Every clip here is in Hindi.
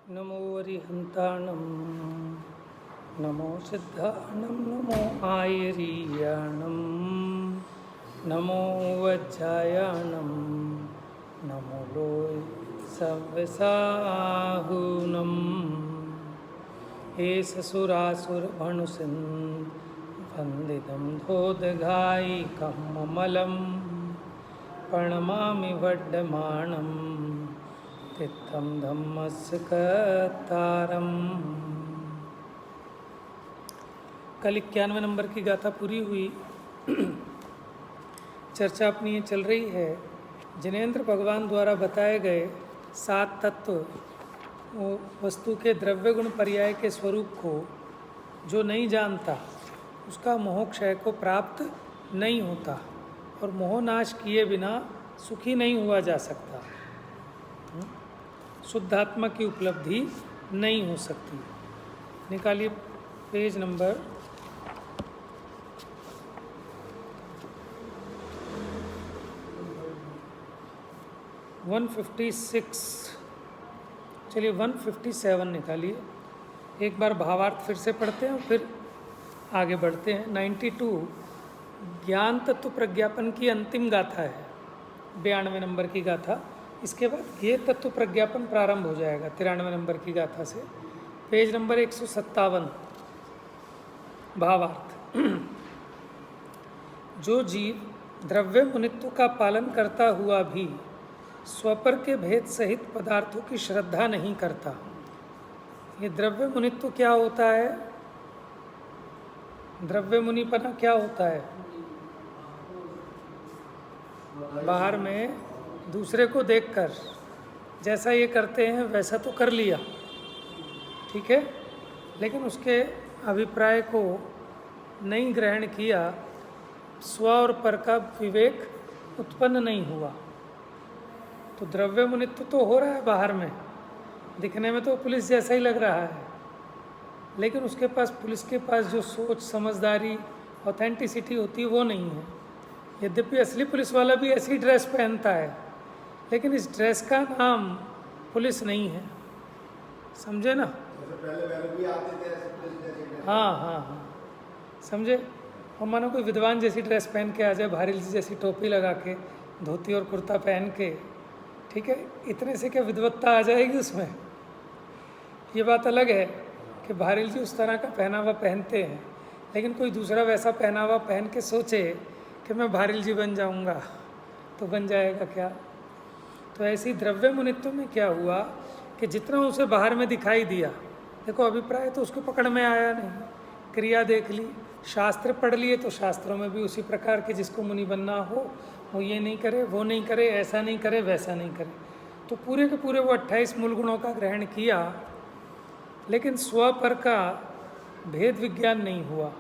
नमो अरिहन्ताणं नमो सिद्धाणं नमो आयरीयाणं नमो वज्रायाणं नमो लोय सव्यसाहुनं हे ससुरासुरभणुसिं वन्दितं धोदघायिकममलं प्रणमामि वड्डमाणं तित्थं धम्मस्य कर्तारम्। कल 91 नंबर की गाथा पूरी हुई। चर्चा अपनी ये चल रही है, जिनेंद्र भगवान द्वारा बताए गए 7 तत्व वो वस्तु के द्रव्य गुण पर्याय के स्वरूप को जो नहीं जानता उसका मोह क्षय को प्राप्त नहीं होता और मोहनाश किए बिना सुखी नहीं हुआ जा सकता। शुद्धात्मा की उपलब्धि नहीं हो सकती। निकालिए पेज नंबर 156। चलिए 157 निकालिए। एक बार भावार्थ फिर से पढ़ते हैं और फिर आगे बढ़ते हैं। 92 ज्ञान तत्व प्रज्ञापन की अंतिम गाथा है, 92 नंबर की गाथा। इसके बाद ये तत्व प्रज्ञापन प्रारंभ हो जाएगा 93 नंबर की गाथा से। पेज नंबर 157 भावार्थ। जो जीव द्रव्य मुनित्व का पालन करता हुआ भी स्वपर के भेद सहित पदार्थों की श्रद्धा नहीं करता। ये द्रव्य मुनित्व क्या होता है? द्रव्य मुनिपना क्या होता है? बाहर में दूसरे को देखकर जैसा ये करते हैं वैसा तो कर लिया, ठीक है, लेकिन उसके अभिप्राय को नहीं ग्रहण किया, स्व और पर का विवेक उत्पन्न नहीं हुआ। तो द्रव्य मुनित्व तो हो रहा है बाहर में, दिखने में तो पुलिस जैसा ही लग रहा है, लेकिन उसके पास, पुलिस के पास जो सोच समझदारी ऑथेंटिसिटी होती है वो नहीं है। यद्यपि असली पुलिस वाला भी ऐसी ड्रेस पहनता है, लेकिन इस ड्रेस का नाम पुलिस नहीं है, समझे ना? पहले भी आते थे ऐसे पुलिस जैसे। हाँ, समझे। और मानो कोई विद्वान जैसी ड्रेस पहन के आ जाए, भारिल जैसी टोपी लगा के, धोती और कुर्ता पहन के, ठीक है, इतने से क्या विद्वत्ता आ जाएगी उसमें? ये बात अलग है कि भारिल जी उस तरह का पहनावा पहनते हैं, लेकिन कोई दूसरा वैसा पहनावा पहन के सोचे कि मैं भारिल जी बन जाऊंगा, तो बन जाएगा क्या? तो ऐसी द्रव्य मुनित्व में क्या हुआ कि जितना उसे बाहर में दिखाई दिया, देखो अभिप्राय तो उसको पकड़ में आया नहीं, क्रिया देख ली, शास्त्र पढ़ लिए तो शास्त्रों में भी उसी प्रकार के जिसको मुनि बनना हो वो ये नहीं करे, वो नहीं करे, ऐसा नहीं करे, वैसा नहीं करे। तो पूरे के पूरे वो 28 मूल गुणों का ग्रहण किया, लेकिन स्व पर का भेद विज्ञान नहीं हुआ।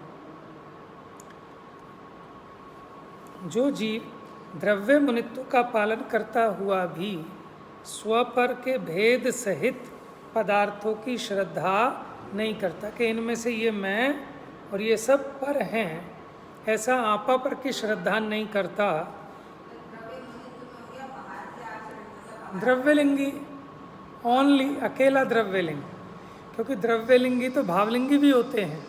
जो जीव द्रव्य मुनित्व का पालन करता हुआ भी स्वपर के भेद सहित पदार्थों की श्रद्धा नहीं करता कि इनमें से ये मैं और ये सब पर हैं, ऐसा आपा पर की श्रद्धा नहीं करता। द्रव्यलिंगी ओनली, अकेला द्रव्यलिंग, क्योंकि द्रव्यलिंगी तो भावलिंगी भी होते हैं,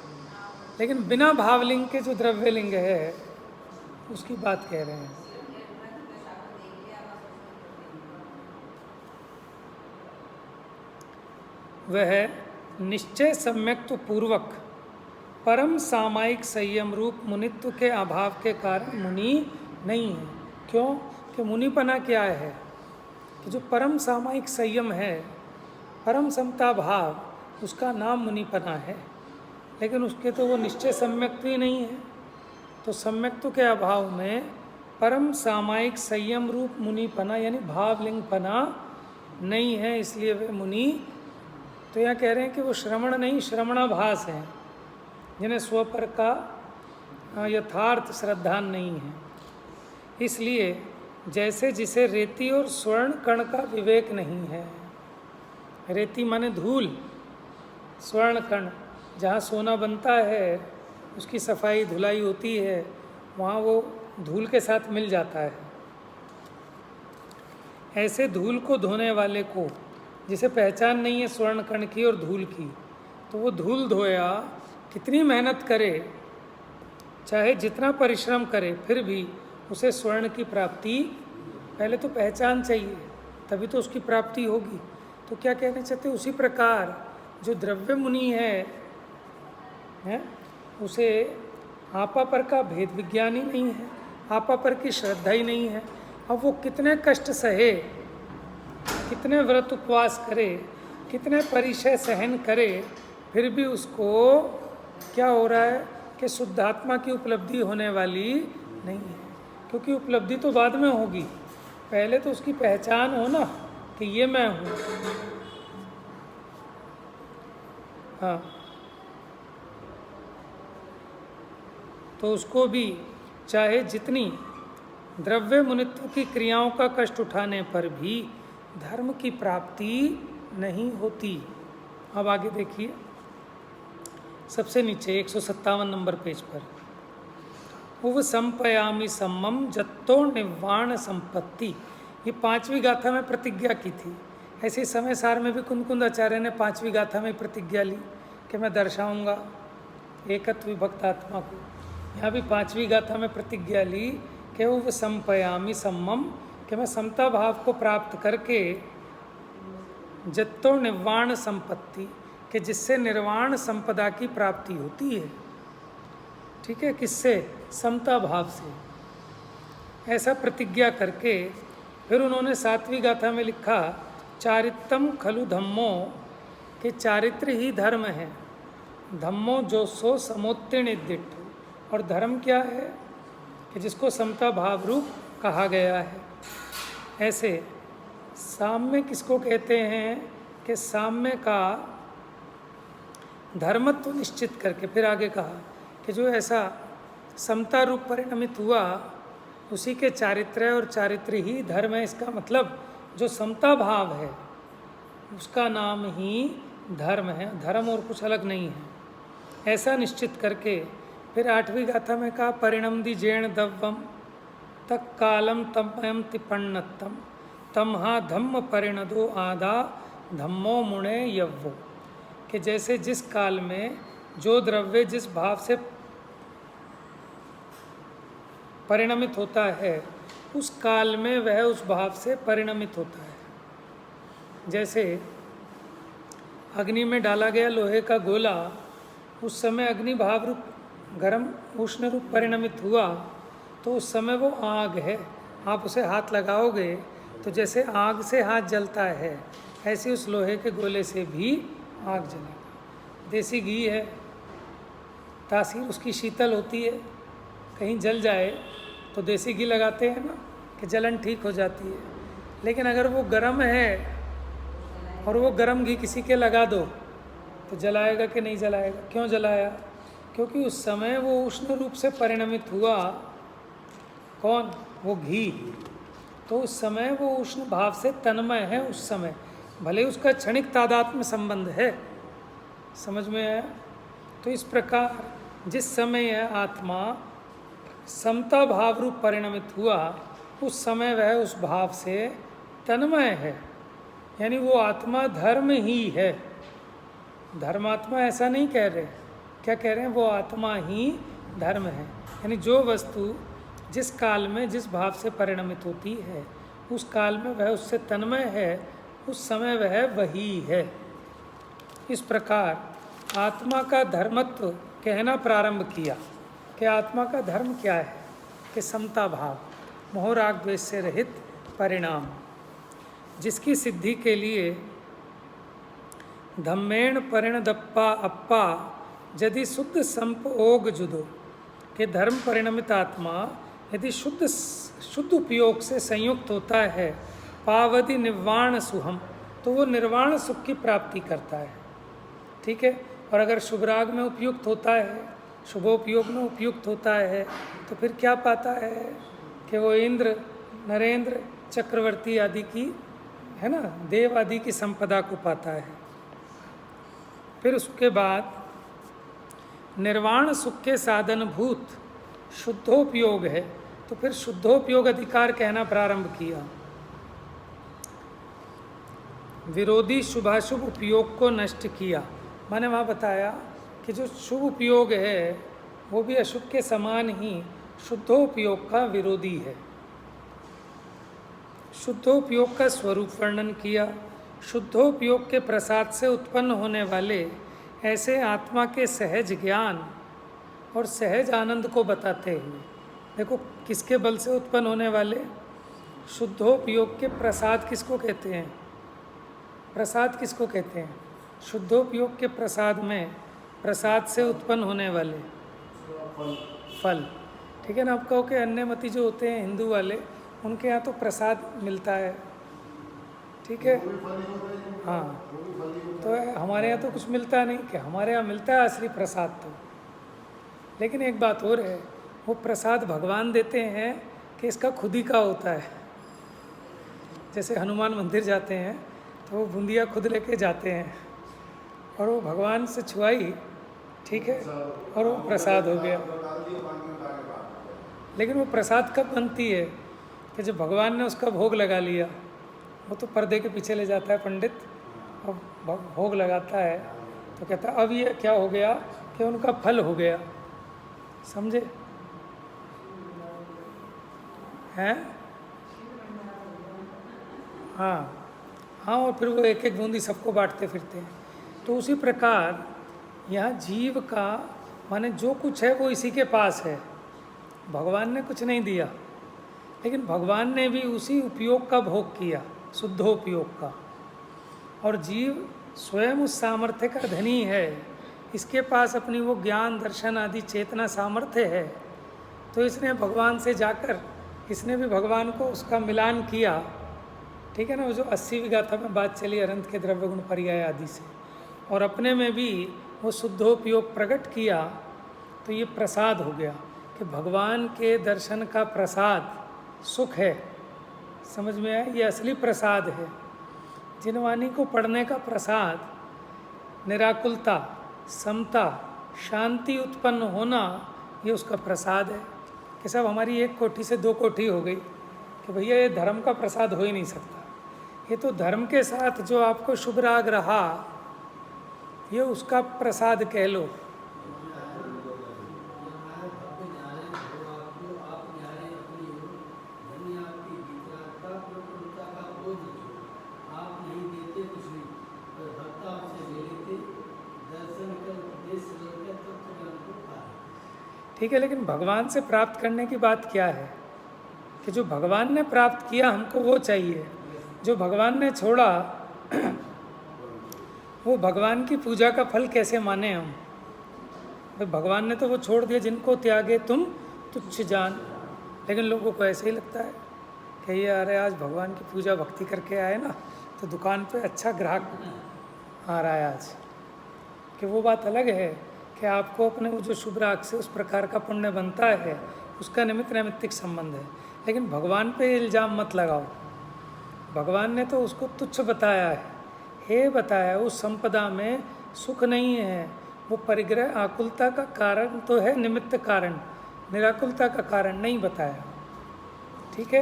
लेकिन बिना भावलिंग के जो द्रव्यलिंग है उसकी बात कह रहे हैं। वह निश्चय सम्यक्त्व पूर्वक परम सामायिक संयम रूप मुनित्व के अभाव के कारण मुनि नहीं है। क्यों? कि मुनिपना क्या है कि जो परम सामायिक संयम है, परम समता भाव, उसका नाम मुनिपना है, लेकिन उसके तो वो निश्चय सम्यक्त्व ही नहीं है। तो सम्यक्त्व के अभाव में परम सामायिक संयम रूप मुनिपना यानी भावलिंगपना नहीं है, इसलिए वे मुनि। तो यहाँ कह रहे हैं कि वो श्रवण नहीं, श्रवणाभास हैं, जिन्हें स्वपर का यथार्थ श्रद्धा नहीं है। इसलिए जैसे जिसे रेती और स्वर्ण कण का विवेक नहीं है, रेती माने धूल, स्वर्ण कण जहाँ सोना बनता है उसकी सफाई धुलाई होती है, वहाँ वो धूल के साथ मिल जाता है। ऐसे धूल को धोने वाले को जिसे पहचान नहीं है स्वर्ण कण की और धूल की, तो वो धूल धोया, कितनी मेहनत करे, चाहे जितना परिश्रम करे, फिर भी उसे स्वर्ण की प्राप्ति, पहले तो पहचान चाहिए, तभी तो उसकी प्राप्ति होगी। तो क्या कहना चाहते, उसी प्रकार जो द्रव्य मुनि है उसे आपा पर का भेद विज्ञान ही नहीं है, आपा पर की श्रद्धा ही नहीं है। अब वो कितने कष्ट सहे, कितने व्रत उपवास करे, कितने परिचय सहन करे, फिर भी उसको क्या हो रहा है कि शुद्धात्मा की उपलब्धि होने वाली नहीं है। क्योंकि उपलब्धि तो बाद में होगी, पहले तो उसकी पहचान हो ना कि ये मैं हूँ। हाँ, तो उसको भी चाहे जितनी द्रव्य मुनित्व की क्रियाओं का कष्ट उठाने पर भी धर्म की प्राप्ति नहीं होती। अब आगे देखिए, सबसे नीचे 157 नंबर पेज पर, उव संपयामी सम्मम जत्तो निवाण संपत्ति, ये 5वीं गाथा में प्रतिज्ञा की थी। ऐसे समय सार में भी कुंद आचार्य ने 5वीं गाथा में प्रतिज्ञा ली कि मैं दर्शाऊंगा एकत्व विभक्त आत्मा को। यहाँ भी 5वीं गाथा में प्रतिज्ञा ली कि उव संपयामी सम्मम, कि मैं समता भाव को प्राप्त करके जत्तो निर्वाण संपत्ति, कि जिससे निर्वाण संपदा की प्राप्ति होती है। ठीक है, किससे? समता भाव से। ऐसा प्रतिज्ञा करके फिर उन्होंने 7वीं गाथा में लिखा, चारित्रम खलु धम्मो, कि चारित्र ही धर्म है। धम्मो जो सो समोत्तीर्ण दिट्ठ, और धर्म क्या है कि जिसको समता भाव रूप कहा गया है। ऐसे साम्य किसको कहते हैं कि साम्य का धर्मत्व निश्चित करके फिर आगे कहा कि जो ऐसा समता रूप परिणमित हुआ उसी के चारित्र है, और चारित्र ही धर्म है। इसका मतलब जो समता भाव है उसका नाम ही धर्म है, धर्म और कुछ अलग नहीं है। ऐसा निश्चित करके फिर 8वीं गाथा में कहा, परिणमदि जैण दव्वम तक कालम तमयम तिपन्नतम तमहा धम्म परिणदो आदा धम्मो मुणे यव्वो, कि जैसे जिस काल में जो द्रव्य जिस भाव से परिणमित होता है उस काल में वह उस भाव से परिणमित होता है। जैसे अग्नि में डाला गया लोहे का गोला, उस समय अग्नि भाव रूप गर्म उष्ण रूप परिणमित हुआ, तो उस समय वो आग है। आप उसे हाथ लगाओगे तो जैसे आग से हाथ जलता है, ऐसे उस लोहे के गोले से भी आग जलेगा। देसी घी है, तासीर उसकी शीतल होती है, कहीं जल जाए तो देसी घी लगाते हैं ना कि जलन ठीक हो जाती है। लेकिन अगर वो गर्म है और वो गर्म घी किसी के लगा दो तो जलाएगा कि नहीं जलाएगा? क्यों जलाया? क्योंकि उस समय वो उष्ण रूप से परिणमित हुआ। कौन? वो घी। तो उस समय वो उष्ण भाव से तन्मय है। उस समय भले उसका क्षणिक तादात्म्य संबंध है। समझ में आया? तो इस प्रकार जिस समय यह आत्मा समता भाव रूप परिणमित हुआ, उस समय वह उस भाव से तन्मय है, यानी वो आत्मा धर्म ही है। धर्मात्मा ऐसा नहीं कह रहे, क्या कह रहे हैं? वो आत्मा ही धर्म है। यानी जो वस्तु जिस काल में जिस भाव से परिणमित होती है, उस काल में वह उससे तन्मय है, उस समय वह वही है। इस प्रकार आत्मा का धर्मत्व कहना प्रारंभ किया कि आत्मा का धर्म क्या है कि समता भाव, मोह राग द्वेष से रहित परिणाम, जिसकी सिद्धि के लिए धम्मेण परिणदप्पा अप्पा यदि शुद्ध संप ओग जुदो, के धर्म परिणमित आत्मा यदि शुद्ध उपयोग से संयुक्त होता है, पावधि निर्वाण सुहम, तो वो निर्वाण सुख की प्राप्ति करता है। ठीक है। और अगर शुभराग में उपयुक्त होता है, शुभोपयोग में उपयुक्त होता है, तो फिर क्या पाता है कि वो इंद्र, नरेंद्र, चक्रवर्ती आदि की, है ना, देव आदि की संपदा को पाता है। फिर उसके बाद निर्वाण सुख के साधन भूत शुद्धोपयोग है, तो फिर शुद्धोपयोग अधिकार कहना प्रारंभ किया। विरोधी शुभाशुभ उपयोग को नष्ट किया। मैंने वहाँ बताया कि जो शुभ उपयोग है वो भी अशुभ के समान ही शुद्धोपयोग का विरोधी है। शुद्धोपयोग का स्वरूप वर्णन किया। शुद्धोपयोग के प्रसाद से उत्पन्न होने वाले ऐसे आत्मा के सहज ज्ञान और सहज आनंद को बताते हुए, देखो किसके बल से उत्पन्न होने वाले, शुद्धोपयोग के प्रसाद किसको कहते हैं, प्रसाद किसको कहते हैं, शुद्धोपयोग के प्रसाद में प्रसाद से उत्पन्न होने वाले फल। ठीक है ना। आप कहो कि अन्यमति जो होते हैं हिंदू वाले, उनके यहाँ तो प्रसाद मिलता है, ठीक है, हाँ, तो हमारे यहाँ तो कुछ मिलता नहीं, कि हमारे यहाँ मिलता है असली प्रसाद तो। लेकिन एक बात और है, वो प्रसाद भगवान देते हैं कि इसका खुद ही का होता है। जैसे हनुमान मंदिर जाते हैं तो वो बूंदिया खुद लेके जाते हैं और वो भगवान से छुआई, ठीक है, और वो प्रसाद हो गया। लेकिन वो प्रसाद कब बनती है कि जब भगवान ने उसका भोग लगा लिया। वो तो पर्दे के पीछे ले जाता है पंडित और भोग लगाता है, तो कहता है अब ये क्या हो गया कि उनका फल हो गया। समझे हैं? हाँ हाँ, और फिर वो एक एक बूंदी सबको बांटते फिरते हैं। तो उसी प्रकार यहाँ जीव का माने जो कुछ है वो इसी के पास है, भगवान ने कुछ नहीं दिया, लेकिन भगवान ने भी उसी उपयोग का भोग किया, शुद्धोपयोग का। और जीव स्वयं उस सामर्थ्य का धनी है, इसके पास अपनी वो ज्ञान दर्शन आदि चेतना सामर्थ्य है, तो इसने भगवान से जाकर इसने भी भगवान को उसका मिलान किया। ठीक है ना। वो जो 80वीं गाथा में बात चली अनंत के द्रव्य गुण पर्याय आदि से, और अपने में भी वो शुद्धोपयोग प्रकट किया, तो ये प्रसाद हो गया कि भगवान के दर्शन का प्रसाद सुख है। समझ में आया? ये असली प्रसाद है। जिन वाणी को पढ़ने का प्रसाद निराकुलता, समता, शांति उत्पन्न होना, ये उसका प्रसाद है। कि सब हमारी एक कोठी से दो कोठी हो गई कि भैया ये धर्म का प्रसाद हो ही नहीं सकता। ये तो धर्म के साथ जो आपको शुभ राग रहा, ये उसका प्रसाद कह लो। ठीक है, लेकिन भगवान से प्राप्त करने की बात क्या है कि जो भगवान ने प्राप्त किया हमको वो चाहिए। जो भगवान ने छोड़ा वो भगवान की पूजा का फल कैसे माने हम? भाई भगवान ने तो वो छोड़ दिया, जिनको त्यागे तुम तुच्छ जान। लेकिन लोगों को ऐसे ही लगता है कि ये अरे आज भगवान की पूजा भक्ति करके आए ना, तो दुकान पे अच्छा ग्राहक आ रहा है आज। कि वो बात अलग है कि आपको अपने वो जो शुभ राग से उस प्रकार का पुण्य बनता है, उसका निमित्त नैमित्तिक संबंध है। लेकिन भगवान पे इल्ज़ाम मत लगाओ। भगवान ने तो उसको तुच्छ बताया है, हे बताया उस संपदा में सुख नहीं है। वो परिग्रह आकुलता का कारण तो है, निमित्त कारण, निराकुलता का कारण नहीं बताया। ठीक है।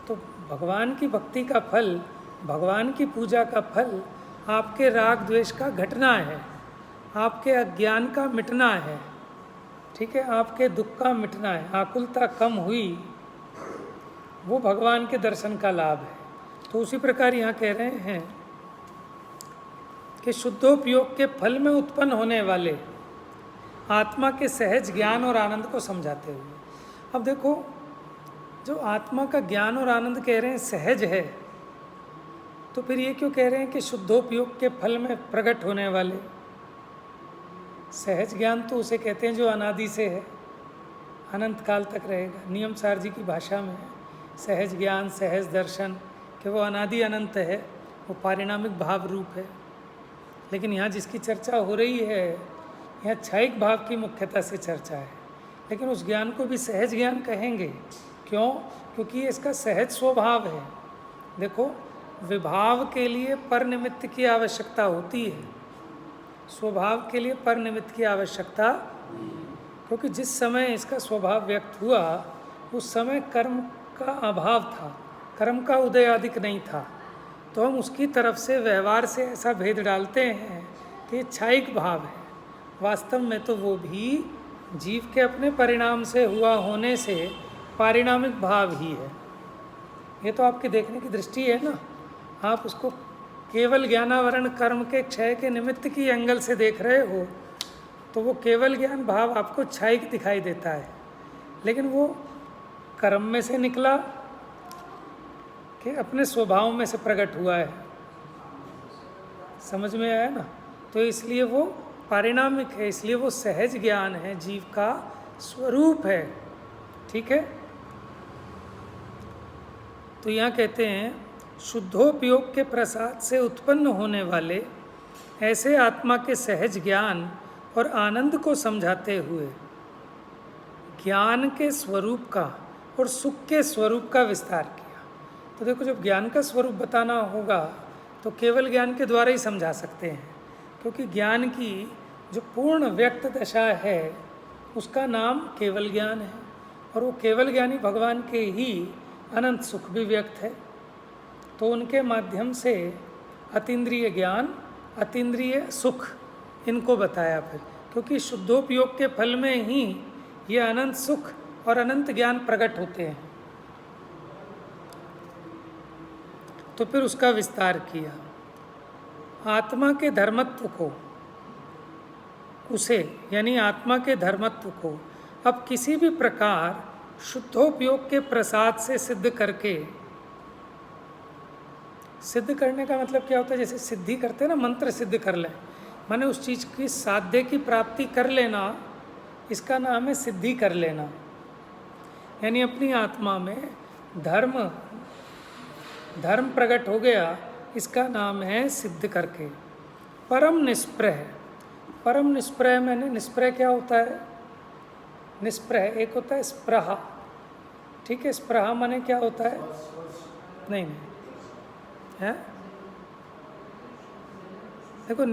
तो भगवान की भक्ति का फल, भगवान की पूजा का फल आपके राग द्वेष का घटना है, आपके अज्ञान का मिटना है। ठीक है, आपके दुख का मिटना है, आकुलता कम हुई, वो भगवान के दर्शन का लाभ है। तो उसी प्रकार यहाँ कह रहे हैं कि शुद्धोपयोग के फल में उत्पन्न होने वाले आत्मा के सहज ज्ञान और आनंद को समझाते हुए, अब देखो जो आत्मा का ज्ञान और आनंद कह रहे हैं सहज है, तो फिर ये क्यों कह रहे हैं कि शुद्धोपयोग के फल में प्रकट होने वाले? सहज ज्ञान तो उसे कहते हैं जो अनादि से है, अनंत काल तक रहेगा। नियम सार जी की भाषा में सहज ज्ञान, सहज दर्शन, कि वो अनादि अनंत है, वो पारिणामिक भाव रूप है। लेकिन यहाँ जिसकी चर्चा हो रही है, यहाँ क्षयिक भाव की मुख्यता से चर्चा है। लेकिन उस ज्ञान को भी सहज ज्ञान कहेंगे। क्यों? क्योंकि ये इसका सहज स्वभाव है। देखो, विभाव के लिए पर निमित्त की आवश्यकता होती है, स्वभाव के लिए पर निमित्त की आवश्यकता, क्योंकि जिस समय इसका स्वभाव व्यक्त हुआ उस समय कर्म का अभाव था, कर्म का उदय अधिक नहीं था। तो हम उसकी तरफ से व्यवहार से ऐसा भेद डालते हैं कि ये क्षयिक भाव है। वास्तव में तो वो भी जीव के अपने परिणाम से हुआ होने से पारिणामिक भाव ही है। ये तो आपकी देखने की दृष्टि है ना, आप उसको केवल ज्ञानावरण कर्म के क्षय के निमित्त की एंगल से देख रहे हो, तो वो केवल ज्ञान भाव आपको क्षयिक दिखाई देता है, लेकिन वो कर्म में से निकला कि अपने स्वभाव में से प्रकट हुआ है। समझ में आया ना? तो इसलिए वो पारिणामिक है, इसलिए वो सहज ज्ञान है, जीव का स्वरूप है। ठीक है, तो यहाँ कहते हैं शुद्धोपयोग के प्रसाद से उत्पन्न होने वाले ऐसे आत्मा के सहज ज्ञान और आनंद को समझाते हुए ज्ञान के स्वरूप का और सुख के स्वरूप का विस्तार किया। तो देखो, जब ज्ञान का स्वरूप बताना होगा तो केवल ज्ञान के द्वारा ही समझा सकते हैं, क्योंकि ज्ञान की जो पूर्ण व्यक्त दशा है उसका नाम केवल ज्ञान है, और वो केवल ज्ञानी भगवान के ही अनंत सुख भी व्यक्त है। तो उनके माध्यम से अतीन्द्रिय ज्ञान, अतीन्द्रिय सुख, इनको बताया फिर, क्योंकि शुद्धोपयोग के फल में ही ये अनंत सुख और अनंत ज्ञान प्रकट होते हैं। तो फिर उसका विस्तार किया। आत्मा के धर्मत्व को, उसे यानी आत्मा के धर्मत्व को अब किसी भी प्रकार शुद्धोपयोग के प्रसाद से सिद्ध करके, सिद्ध करने का मतलब क्या होता है? जैसे सिद्धि करते हैं ना, मंत्र सिद्ध कर लें, माने उस चीज़ की साध्य की प्राप्ति कर लेना, इसका नाम है सिद्धि कर लेना। यानी अपनी आत्मा में धर्म प्रकट हो गया, इसका नाम है सिद्ध करके। परम निष्प्रह, परम निष्प्रह मैंने, निष्प्रह क्या होता है? निष्प्रह एक होता है स्प्रहा, ठीक है? स्प्रहा माने क्या होता है? नहीं है, देखो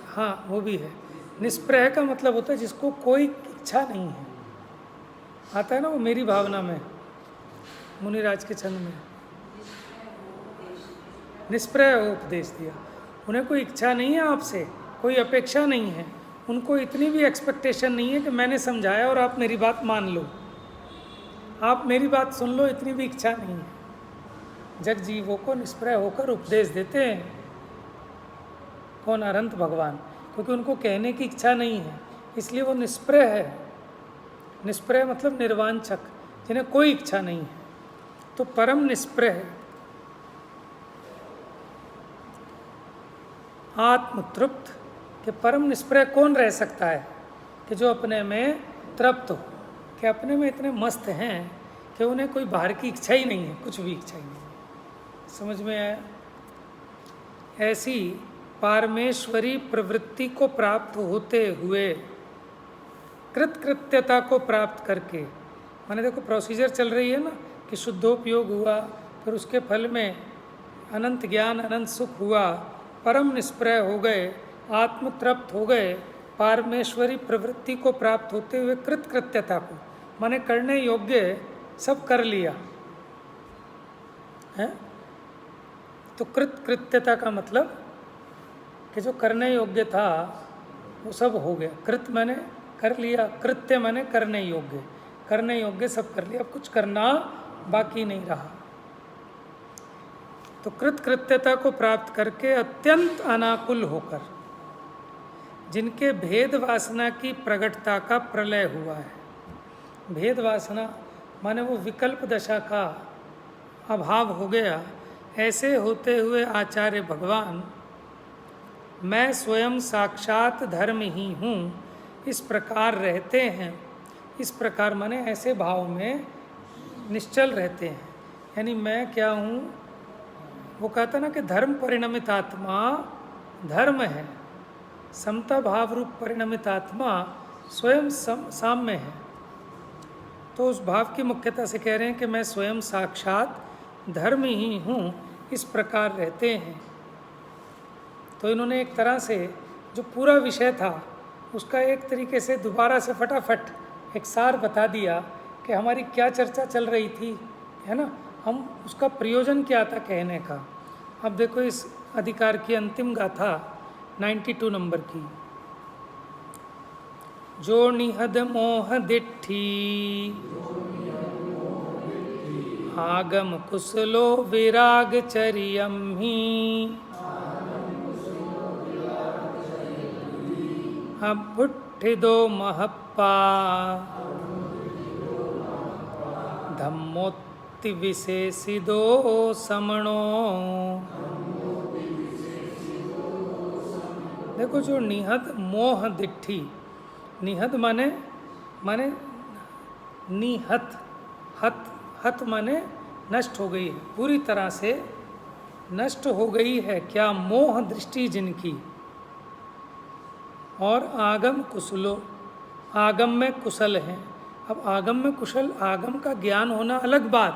हाँ वो भी है। निष्प्रह का मतलब होता है जिसको कोई इच्छा नहीं है। आता है ना वो मेरी भावना में, मुनिराज के छंद में निष्प्रह उपदेश दिया। उन्हें कोई इच्छा नहीं है आपसे, कोई अपेक्षा नहीं है, उनको इतनी भी एक्सपेक्टेशन नहीं है कि मैंने समझाया और आप मेरी बात मान लो, आप मेरी बात सुन लो, इतनी भी इच्छा नहीं है। जग जीवों को निष्प्रह होकर उपदेश देते हैं कौन? अनंत भगवान, क्योंकि उनको कहने की इच्छा नहीं है, इसलिए वो निष्प्रह है। निष्प्रह मतलब निर्वांछक, जिन्हें कोई इच्छा नहीं है। तो परम निष्प्रह, आत्मतृप्त, कि परम निष्प्रह कौन रह सकता है? कि जो अपने में तृप्त हो, कि अपने में इतने मस्त हैं कि उन्हें कोई बाहर की इच्छा ही नहीं है, कुछ भी इच्छा ही नहीं है। समझ में आया? ऐसी पारमेश्वरी प्रवृत्ति को प्राप्त होते हुए कृतकृत्यता को प्राप्त करके, माने देखो प्रोसीजर चल रही है ना, कि शुद्धोपयोग हुआ, फिर उसके फल में अनंत ज्ञान, अनंत सुख हुआ, परम निष्प्रह हो गए, आत्मतृप्त हो गए, पारमेश्वरी प्रवृत्ति को प्राप्त होते हुए कृतकृत्यता को, माने करने योग्य सब कर लिया है। तो कृतकृत्यता का मतलब कि जो करने योग्य था वो सब हो गया। कृत मैंने कर लिया, कृत्य मैंने करने योग्य, करने योग्य सब कर लिया, अब कुछ करना बाकी नहीं रहा। तो कृतकृत्यता को प्राप्त करके अत्यंत अनाकुल होकर, जिनके भेद वासना की प्रगटता का प्रलय हुआ है। भेद वासना माने वो विकल्प दशा का अभाव हो गया। ऐसे होते हुए आचार्य भगवान मैं स्वयं साक्षात धर्म ही हूँ इस प्रकार रहते हैं। इस प्रकार माने ऐसे भाव में निश्चल रहते हैं, यानी मैं क्या हूँ? वो कहता ना कि धर्म परिणमित आत्मा धर्म है, समता भाव रूप परिणमित आत्मा स्वयं साम्य है। तो उस भाव की मुख्यता से कह रहे हैं कि मैं स्वयं साक्षात धर्म ही हूँ, इस प्रकार रहते हैं। तो इन्होंने एक तरह से जो पूरा विषय था उसका एक तरीके से दोबारा से फटाफट एक सार बता दिया कि हमारी क्या चर्चा चल रही थी, है ना, हम उसका प्रयोजन क्या था कहने का। अब देखो इस अधिकार की अंतिम गाथा 92 नंबर की। जो निहद मोह दिट्ठी आगम कुशलो विराग चरियम्ही अबुट्ठिदो महप्पा धम्मोत्ति विशेषिदो समणो। देखो जो निहद मोह दिट्ठी, निहद माने माने निहत, हत हत माने नष्ट हो गई है, पूरी तरह से नष्ट हो गई है क्या मोह दृष्टि जिनकी। और आगम कुशलो, आगम में कुशल हैं। अब आगम में कुशल, आगम का ज्ञान होना अलग बात,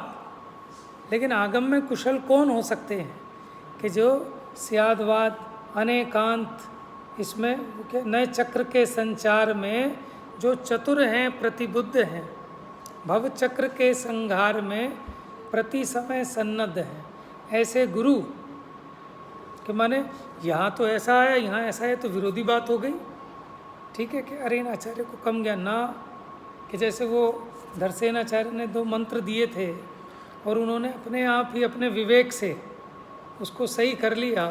लेकिन आगम में कुशल कौन हो सकते हैं कि जो स्यादवाद अनेकांत इसमें नए चक्र के संचार में जो चतुर हैं, प्रतिबुद्ध हैं, भव चक्र के संघार में प्रति समय सन्नद्ध हैं, ऐसे गुरु कि माने यहाँ तो ऐसा है, यहाँ ऐसा है, तो विरोधी बात हो गई। ठीक है कि अरे इन आचार्य को कम ज्ञान ना, कि जैसे वो धरसेन आचार्य ने 2 मंत्र दिए थे और उन्होंने अपने आप ही अपने विवेक से उसको सही कर लिया,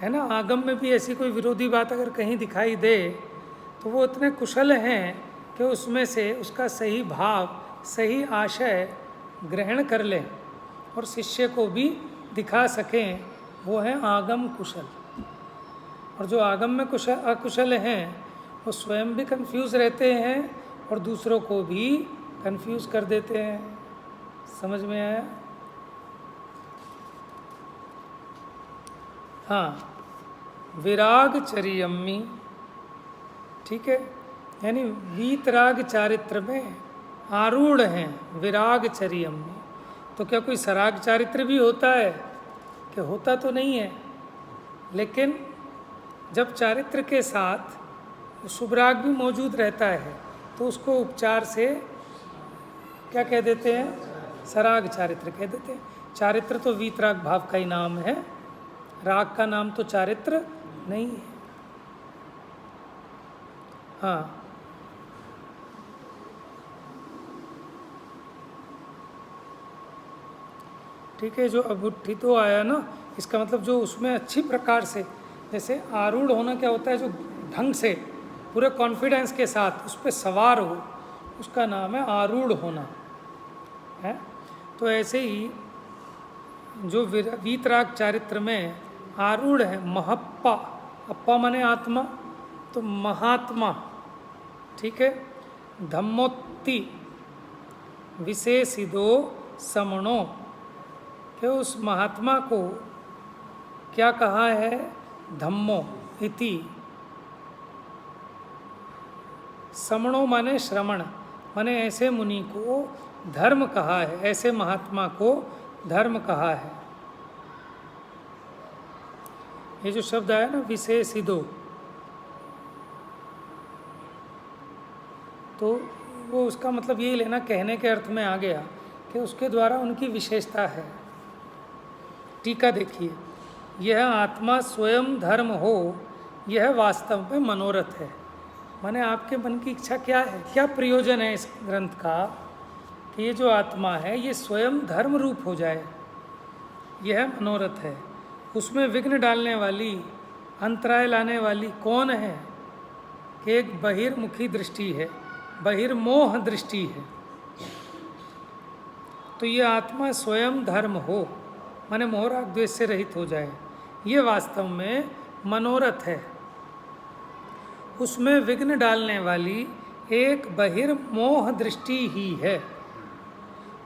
है ना। आगम में भी ऐसी कोई विरोधी बात अगर कहीं दिखाई दे तो वो इतने कुशल हैं कि उसमें से उसका सही भाव, सही आशय ग्रहण कर लें और शिष्य को भी दिखा सकें, वो हैं आगम कुशल। और जो आगम में अकुशल हैं वो स्वयं भी कंफ्यूज रहते हैं और दूसरों को भी कंफ्यूज कर देते हैं। समझ में आया? हाँ, विराग चरियम्मी, ठीक है, यानी वीतराग चारित्र में आरूढ़ हैं, विराग चरियम्मी। तो क्या कोई सराग चारित्र भी होता है? कि होता तो नहीं है, लेकिन जब चारित्र के साथ शुभराग भी मौजूद रहता है तो उसको उपचार से क्या कह देते हैं? सराग चारित्र कह देते हैं। चारित्र तो वीतराग भाव का ही नाम है, राग का नाम तो चारित्र नहीं है। हाँ, ठीक है। जो अबुट्ठी तो आया ना, इसका मतलब जो उसमें अच्छी प्रकार से, जैसे आरूढ़ होना क्या होता है, जो ढंग से पूरे कॉन्फिडेंस के साथ उस पर सवार हो, उसका नाम है आरूढ़ होना, है। तो ऐसे ही जो वीतराग चारित्र में आरूढ़ है, महप्पा, अप्पा माने आत्मा, तो महात्मा, ठीक है। धम्मोत्ति विशेषिदो समणो, कि उस महात्मा को क्या कहा है? धम्मो इति, समणो माने श्रवण, माने ऐसे मुनि को धर्म कहा है, ऐसे महात्मा को धर्म कहा है। ये जो शब्द आया ना विशेषिदो, तो वो उसका मतलब यही लेना, कहने के अर्थ में आ गया कि उसके द्वारा उनकी विशेषता है। टीका देखिए, यह आत्मा स्वयं धर्म हो, यह वास्तव में मनोरथ है। माने आपके मन की इच्छा क्या है, क्या प्रयोजन है इस ग्रंथ का, कि ये जो आत्मा है ये स्वयं धर्म रूप हो जाए, यह मनोरथ है। उसमें विघ्न डालने वाली, अंतराय लाने वाली कौन है? कि एक बहिर्मुखी दृष्टि है, बहिर्मोह दृष्टि है। तो ये आत्मा स्वयं धर्म हो, माने मोहराग द्वेष से रहित हो जाए, ये वास्तव में मनोरथ है। उसमें विघ्न डालने वाली एक बहिर्मोह दृष्टि ही है,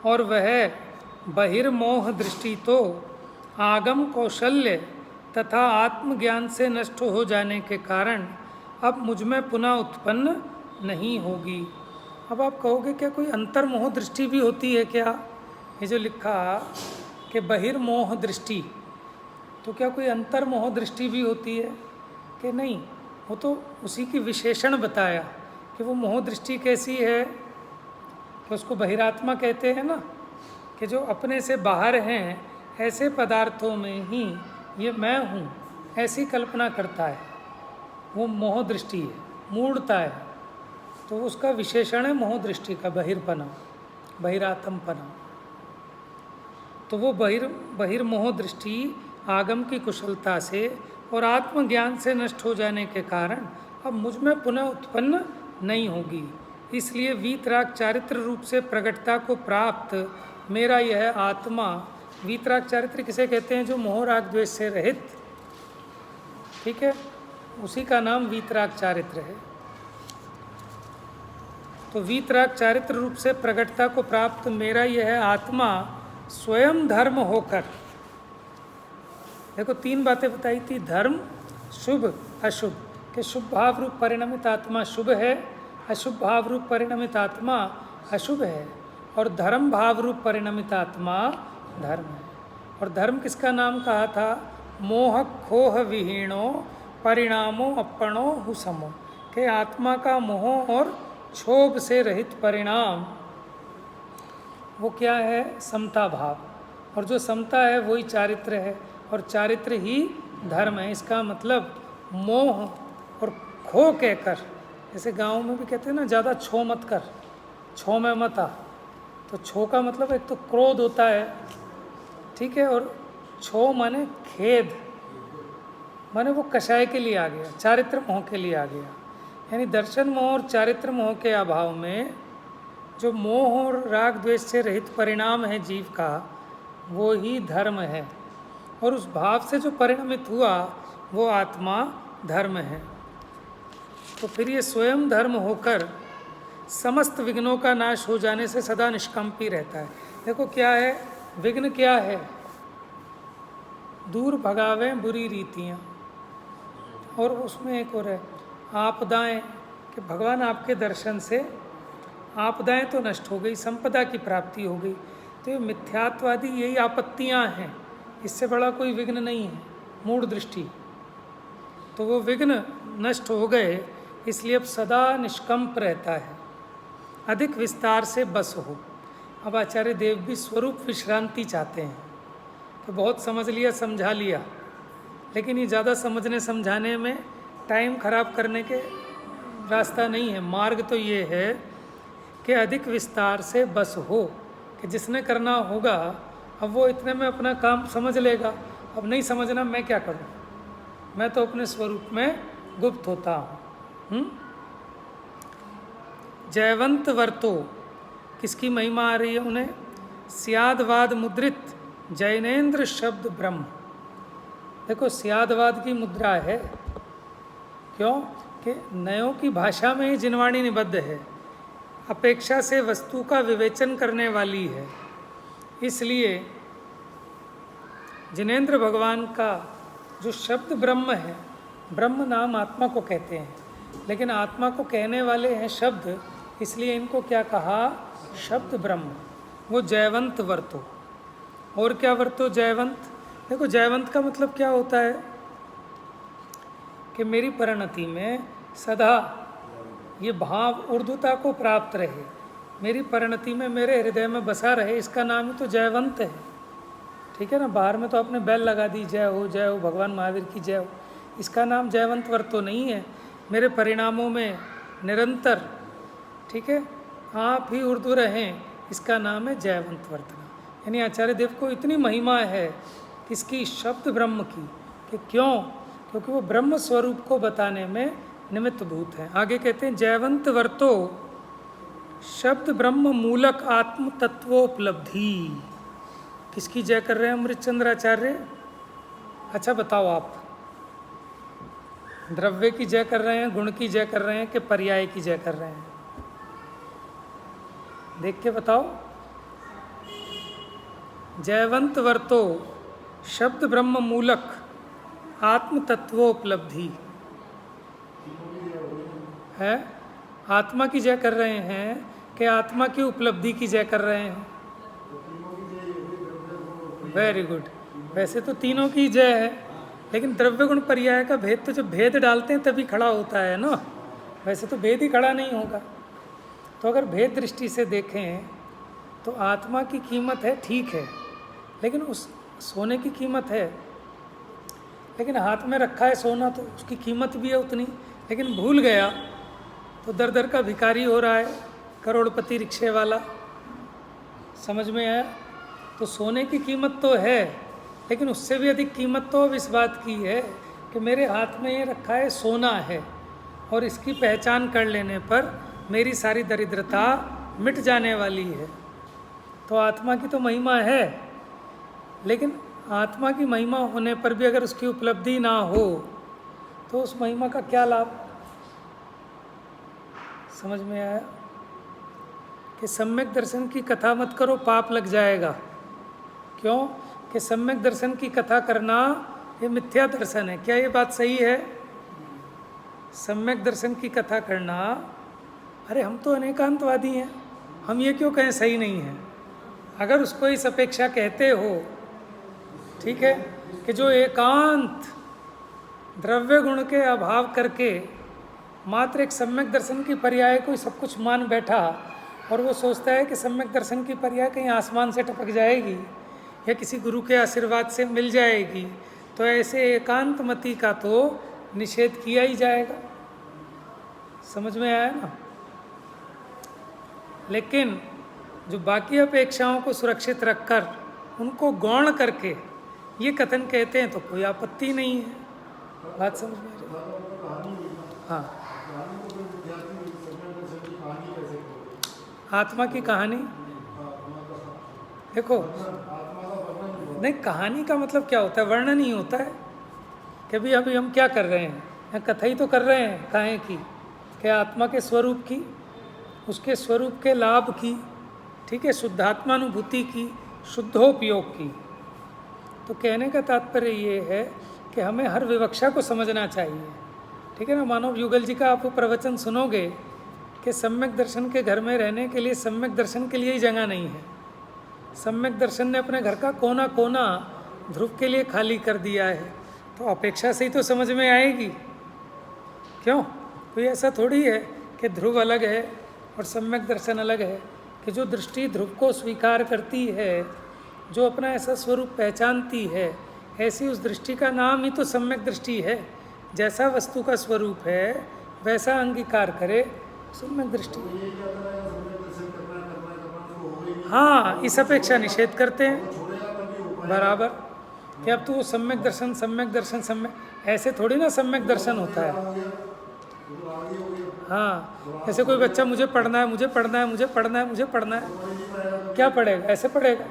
और वह बहिर्मोह दृष्टि तो आगम कौशल्य तथा आत्मज्ञान से नष्ट हो जाने के कारण अब मुझ में पुनः उत्पन्न नहीं होगी। अब आप कहोगे क्या कोई अंतर्मोह दृष्टि भी होती है क्या? ये जो लिखा कि बहिर्मोह दृष्टि, तो क्या कोई अंतर्मोह दृष्टि भी होती है? कि नहीं, वो तो उसी की विशेषण बताया कि वो मोह दृष्टि कैसी है, कि उसको बहिरात्मा कहते हैं ना, कि जो अपने से बाहर हैं, ऐसे पदार्थों में ही ये मैं हूँ ऐसी कल्पना करता है, वो मोह दृष्टि है, मूढ़ता है। तो उसका विशेषण है मोह दृष्टि का बहिर्पना, बहिरात्मपना। तो वो बहिर्मोह दृष्टि आगम की कुशलता से और आत्मज्ञान से नष्ट हो जाने के कारण अब मुझ में पुनः उत्पन्न नहीं होगी। इसलिए वीतराग चारित्र रूप से प्रगटता को प्राप्त मेरा यह आत्मा, वीतराग चारित्र किसे कहते हैं? जो मोह राग द्वेष से रहित, ठीक है, उसी का नाम वीतराग चारित्र है। तो वीतराग चारित्र रूप से प्रगटता को प्राप्त मेरा यह आत्मा स्वयं धर्म होकर, देखो 3 बातें बताई थी, धर्म, शुभ, अशुभ, कि शुभ भाव रूप परिणमित आत्मा शुभ है, अशुभ भाव रूप परिणमित आत्मा अशुभ है, और धर्म भाव रूप परिणमित आत्मा धर्म है। और धर्म किसका नाम कहा था? मोह खोह विहीणो परिणामो अपणो हुसमो, के आत्मा का मोह और क्षोभ से रहित परिणाम वो क्या है? समता भाव। और जो समता है वही चारित्र है, और चारित्र ही धर्म है। इसका मतलब मोह और खो कहकर, जैसे गांव में भी कहते हैं ना, ज़्यादा छो मत कर, छो में मत आ। तो छो का मतलब एक तो क्रोध होता है, ठीक है, और छो माने खेद, माने वो कषाय के लिए आ गया, चारित्र मोह के लिए आ गया। यानी दर्शन मोह और चारित्र मोह के अभाव में जो मोह और राग द्वेष से रहित परिणाम है जीव का, वो ही धर्म है। और उस भाव से जो परिणमित हुआ वो आत्मा धर्म है। तो फिर ये स्वयं धर्म होकर समस्त विघ्नों का नाश हो जाने से सदा निष्कंपी रहता है। देखो क्या है विघ्न, क्या है? दूर भगावें बुरी रीतियाँ। और उसमें एक और है आपदाएं, कि भगवान आपके दर्शन से आपदाएं तो नष्ट हो गई, संपदा की प्राप्ति हो गई। तो ये मिथ्यात्वादी यही आपत्तियां हैं, इससे बड़ा कोई विघ्न नहीं है, मूढ़ दृष्टि। तो वो विघ्न नष्ट हो गए, इसलिए अब सदा निष्कंप रहता है, अधिक विस्तार से बस हो। अब आचार्य देव भी स्वरूप विश्रांति चाहते हैं। तो बहुत समझ लिया, समझा लिया, लेकिन ये ज़्यादा समझने समझाने में टाइम खराब करने के रास्ता नहीं है। मार्ग तो ये है कि अधिक विस्तार से बस हो, कि जिसने करना होगा अब वो इतने में अपना काम समझ लेगा। अब नहीं समझना, मैं क्या करूं? मैं तो अपने स्वरूप में गुप्त होता हूँ। जयवंत वर्तो, किसकी महिमा आ रही है उन्हें? स्यादवाद मुद्रित जैनेन्द्र शब्द ब्रह्म। देखो स्यादवाद की मुद्रा है, क्यों? कि नयों की भाषा में ही जिनवाणी निबद्ध है, अपेक्षा से वस्तु का विवेचन करने वाली है। इसलिए जिनेन्द्र भगवान का जो शब्द ब्रह्म है, ब्रह्म नाम आत्मा को कहते हैं, लेकिन आत्मा को कहने वाले हैं शब्द, इसलिए इनको क्या कहा? शब्द ब्रह्म। वो जयवंत वर्तो। और क्या वर्तो? जयवंत। देखो जयवंत का मतलब क्या होता है? कि मेरी परिणति में सदा ये भाव ऊर्ध्वता को प्राप्त रहे, मेरी परिणति में मेरे हृदय में बसा रहे, इसका नाम ही तो जयवंत है। ठीक है ना? बाहर में तो आपने बेल लगा दी, जय हो भगवान महावीर की जय हो, इसका नाम जयवंत वर्त तो नहीं है। मेरे परिणामों में निरंतर, ठीक है, आप ही ऊर्ध्व रहें, इसका नाम है जयवंत वर्तना। यानी आचार्य देव को इतनी महिमा है किसकी? शब्द ब्रह्म की। कि क्यों? क्योंकि वो ब्रह्म स्वरूप को बताने में निमित्त भूत है। आगे कहते हैं जयवंत वर्तो शब्द ब्रह्म मूलक आत्म तत्वोपलब्धि। किसकी जय कर रहे हैं अमृतचंद्र आचार्य? अच्छा बताओ आप, द्रव्य की जय कर रहे हैं, गुण की जय कर रहे हैं, कि पर्याय की जय कर रहे हैं? देख के बताओ। जयवंत वर्तो शब्द ब्रह्म मूलक आत्म तत्वोपलब्धि है। आत्मा की जय कर रहे हैं कि आत्मा की उपलब्धि की जय कर रहे हैं? Very good. वैसे तो तीनों की जय है, लेकिन द्रव्य गुण पर्याय का भेद तो जब भेद डालते हैं तभी खड़ा होता है ना, वैसे तो भेद ही खड़ा नहीं होगा। तो अगर भेद दृष्टि से देखें तो आत्मा की कीमत है, ठीक है, लेकिन सोने की कीमत है, लेकिन हाथ में रखा है सोना तो उसकी कीमत भी है उतनी, लेकिन भूल गया तो दर दर का भिखारी हो रहा है, करोड़पति रिक्शे वाला। समझ में आया? तो सोने की कीमत तो है, लेकिन उससे भी अधिक कीमत तो अब इस बात की है कि मेरे हाथ में ये रखा है सोना है, और इसकी पहचान कर लेने पर मेरी सारी दरिद्रता मिट जाने वाली है। तो आत्मा की तो महिमा है, लेकिन आत्मा की महिमा होने पर भी अगर उसकी उपलब्धि ना हो तो उस महिमा का क्या लाभ? समझ में आया? कि सम्यक दर्शन की कथा मत करो, पाप लग जाएगा। क्यों? कि सम्यक दर्शन की कथा करना ये मिथ्या दर्शन है। क्या ये बात सही है? सम्यक दर्शन की कथा करना, अरे हम तो अनेकांतवादी हैं, हम ये क्यों कहें सही नहीं है? अगर उसको इस अपेक्षा कहते हो, ठीक है, कि जो एकांत द्रव्य गुण के अभाव करके मात्र एक सम्यक दर्शन की पर्याय को सब कुछ मान बैठा, और वो सोचता है कि सम्यक दर्शन की पर्याय कहीं आसमान से टपक जाएगी या किसी गुरु के आशीर्वाद से मिल जाएगी, तो ऐसे एकांत मति का तो निषेध किया ही जाएगा। समझ में आया ना? लेकिन जो बाकी अपेक्षाओं को सुरक्षित रखकर उनको गौण करके ये कथन कहते हैं तो कोई आपत्ति नहीं है। बात समझ में आ रही? हाँ, आत्मा की कहानी देखो, नहीं, कहानी का मतलब क्या होता है? वर्णन ही होता है कि भाई अभी हम क्या कर रहे हैं, या कथा ही तो कर रहे हैं काहे की, कि आत्मा के स्वरूप की, उसके स्वरूप के लाभ की, ठीक है, शुद्धात्मानुभूति की, शुद्धोपयोग की। तो कहने का तात्पर्य ये है कि हमें हर विवक्षा को समझना चाहिए, ठीक है ना। मानव युगल जी का आप प्रवचन सुनोगे कि सम्यक दर्शन के घर में रहने के लिए सम्यक दर्शन के लिए ही जगह नहीं है। सम्यक दर्शन ने अपने घर का कोना कोना ध्रुव के लिए खाली कर दिया है, तो अपेक्षा से ही तो समझ में आएगी। क्यों? कोई ऐसा थोड़ी है कि ध्रुव अलग है और सम्यक दर्शन अलग है, कि जो दृष्टि ध्रुव को स्वीकार करती है, जो अपना ऐसा स्वरूप पहचानती है, ऐसी उस दृष्टि का नाम ही तो सम्यक दृष्टि है। जैसा वस्तु का स्वरूप है वैसा अंगीकार करे, सम्यक दृष्टि। हाँ, इस अपेक्षा निषेध करते हैं बराबर, कि अब तो सम्यक दर्शन सम्यक दर्शन सम्यक, ऐसे थोड़ी ना सम्यक दर्शन होता है। हाँ, ऐसे कोई बच्चा मुझे पढ़ना है, मुझे पढ़ना है, मुझे पढ़ना है, मुझे पढ़ना है, क्या पढ़ेगा? ऐसे पढ़ेगा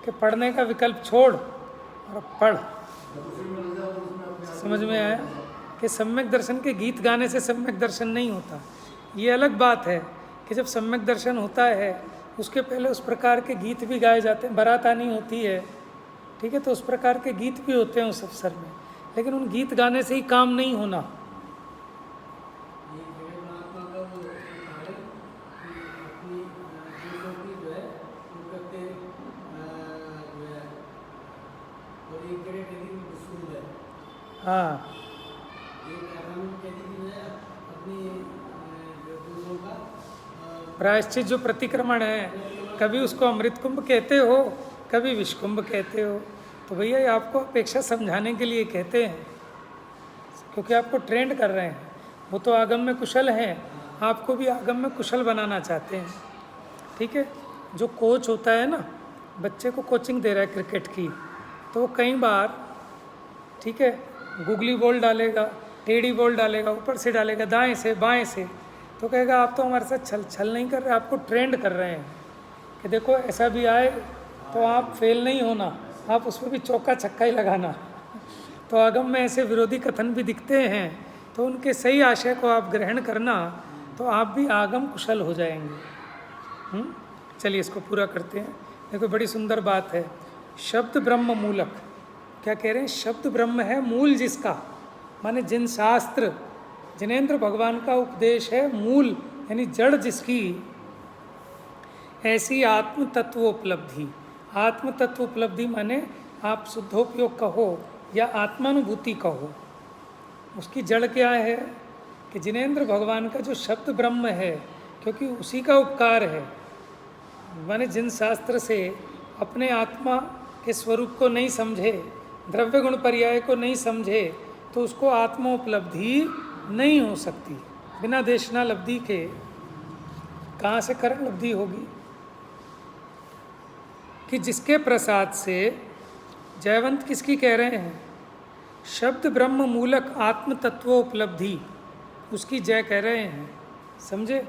कि पढ़ने का विकल्प छोड़ और पढ़। समझ में आया? कि सम्यक दर्शन के गीत गाने से सम्यक दर्शन नहीं होता। ये अलग बात है कि जब सम्यक दर्शन होता है उसके पहले उस प्रकार के गीत भी गाए जाते हैं, बारात आनी होती है, ठीक है, तो उस प्रकार के गीत भी होते हैं उस अवसर में, लेकिन उन गीत गाने से ही काम नहीं होना। हाँ, प्रायश्चित जो प्रतिक्रमण है, कभी उसको अमृत कुंभ कहते हो, कभी विष कुंभ कहते हो, तो भैया ये आपको अपेक्षा समझाने के लिए कहते हैं, क्योंकि आपको ट्रेंड कर रहे हैं। वो तो आगम में कुशल हैं, आपको भी आगम में कुशल बनाना चाहते हैं, ठीक है। जो कोच होता है ना, बच्चे को कोचिंग दे रहा है क्रिकेट की, तो वो कई बार, ठीक है, गुगली बॉल डालेगा, टेढ़ी बॉल डालेगा, ऊपर से डालेगा, दाएं से बाएं से, तो कहेगा आप तो हमारे साथ छल नहीं कर रहे, आपको ट्रेंड कर रहे हैं कि देखो ऐसा भी आए तो आप फेल नहीं होना, आप उसमें भी चौका छक्का ही लगाना। तो आगम में ऐसे विरोधी कथन भी दिखते हैं, तो उनके सही आशय को आप ग्रहण करना, तो आप भी आगम कुशल हो जाएंगे। चलिए इसको पूरा करते हैं। देखो बड़ी सुंदर बात है, शब्द ब्रह्म मूलक। क्या कह रहे हैं? शब्द ब्रह्म है, मूल जिसका, माने जिन शास्त्र, जिनेंद्र भगवान का उपदेश है, मूल यानी जड़ जिसकी, ऐसी आत्म तत्वोपलब्धि। आत्म तत्वोपलब्धि माने आप शुद्धोपयोग कहो या आत्मानुभूति कहो, उसकी जड़ क्या है? कि जिनेंद्र भगवान का जो शब्द ब्रह्म है, क्योंकि उसी का उपकार है, माने जिन शास्त्र से अपने आत्मा के स्वरूप को नहीं समझे, द्रव्य गुण पर्याय को नहीं समझे, तो उसको आत्मोपलब्धि नहीं हो सकती। बिना देशनालब्धि के कहाँ से करण लब्धि होगी? कि जिसके प्रसाद से, जयवंत किसकी कह रहे हैं? शब्द ब्रह्म मूलक आत्म तत्वोपलब्धि, उसकी जय कह रहे हैं। समझे?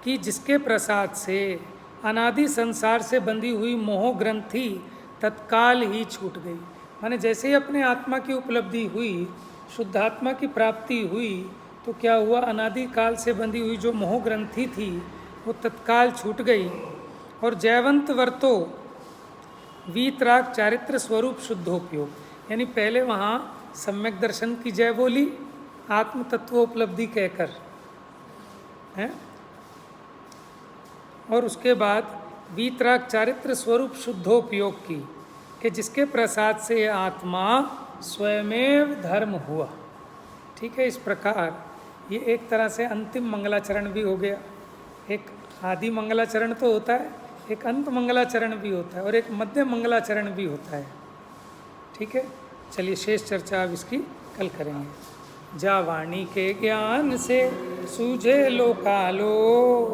कि जिसके प्रसाद से अनादि संसार से बंधी हुई मोह ग्रंथि तत्काल ही छूट गई। माने जैसे ही अपने आत्मा की उपलब्धि हुई, शुद्धात्मा की प्राप्ति हुई, तो क्या हुआ? अनादि काल से बंधी हुई जो मोह ग्रंथि थी वो तत्काल छूट गई। और जयवंत वर्तो वीतराग चारित्र स्वरूप शुद्धोपयोग, यानी पहले वहाँ सम्यक दर्शन की जय बोली आत्म तत्वोपलब्धि कहकर, हैं, और उसके बाद वीतराग चारित्र स्वरूप शुद्धोपयोग की, कि जिसके प्रसाद से आत्मा स्वयमेव धर्म हुआ। ठीक है, इस प्रकार ये एक तरह से अंतिम मंगलाचरण भी हो गया। एक आदि मंगलाचरण तो होता है, एक अंत मंगलाचरण भी होता है, और एक मध्य मंगलाचरण भी होता है। ठीक है, चलिए शेष चर्चा अब इसकी कल करेंगे। जा वाणी के ज्ञान से सूझे लोकालो।